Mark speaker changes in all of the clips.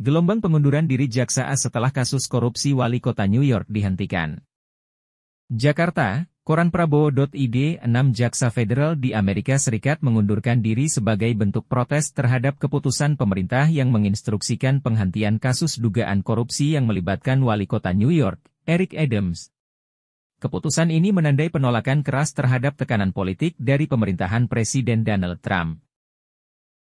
Speaker 1: Gelombang pengunduran diri Jaksa A setelah kasus korupsi Wali Kota New York dihentikan. Jakarta, Koran Prabowo.id, 6 jaksa federal di Amerika Serikat mengundurkan diri sebagai bentuk protes terhadap keputusan pemerintah yang menginstruksikan penghentian kasus dugaan korupsi yang melibatkan Wali Kota New York, Eric Adams. Keputusan ini menandai penolakan keras terhadap tekanan politik dari pemerintahan Presiden Donald Trump.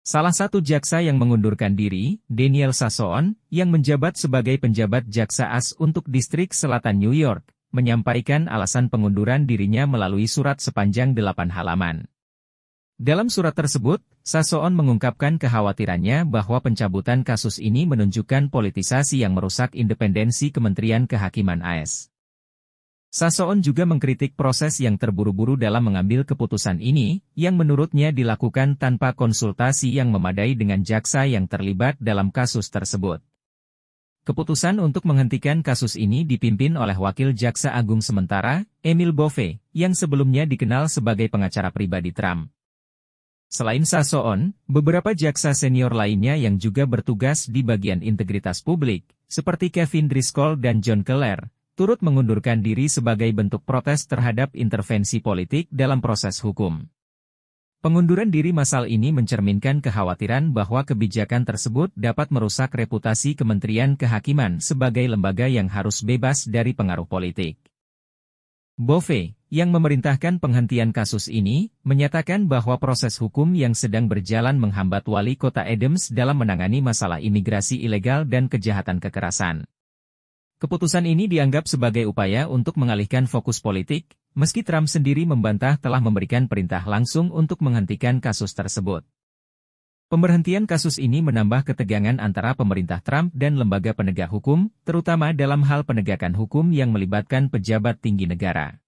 Speaker 1: Salah satu jaksa yang mengundurkan diri, Daniel Sassoon, yang menjabat sebagai penjabat Jaksa As untuk Distrik Selatan New York, menyampaikan alasan pengunduran dirinya melalui surat sepanjang 8 halaman. Dalam surat tersebut, Sassoon mengungkapkan kekhawatirannya bahwa pencabutan kasus ini menunjukkan politisasi yang merusak independensi Kementerian Kehakiman AS. Sassoon juga mengkritik proses yang terburu-buru dalam mengambil keputusan ini, yang menurutnya dilakukan tanpa konsultasi yang memadai dengan jaksa yang terlibat dalam kasus tersebut. Keputusan untuk menghentikan kasus ini dipimpin oleh Wakil Jaksa Agung sementara, Emil Bove, yang sebelumnya dikenal sebagai pengacara pribadi Trump. Selain Sassoon, beberapa jaksa senior lainnya yang juga bertugas di bagian integritas publik, seperti Kevin Driscoll dan John Keller, turut mengundurkan diri sebagai bentuk protes terhadap intervensi politik dalam proses hukum. Pengunduran diri massal ini mencerminkan kekhawatiran bahwa kebijakan tersebut dapat merusak reputasi Kementerian Kehakiman sebagai lembaga yang harus bebas dari pengaruh politik. Bove, yang memerintahkan penghentian kasus ini, menyatakan bahwa proses hukum yang sedang berjalan menghambat Wali Kota Adams dalam menangani masalah imigrasi ilegal dan kejahatan kekerasan. Keputusan ini dianggap sebagai upaya untuk mengalihkan fokus politik, meski Trump sendiri membantah telah memberikan perintah langsung untuk menghentikan kasus tersebut. Pemberhentian kasus ini menambah ketegangan antara pemerintah Trump dan lembaga penegak hukum, terutama dalam hal penegakan hukum yang melibatkan pejabat tinggi negara.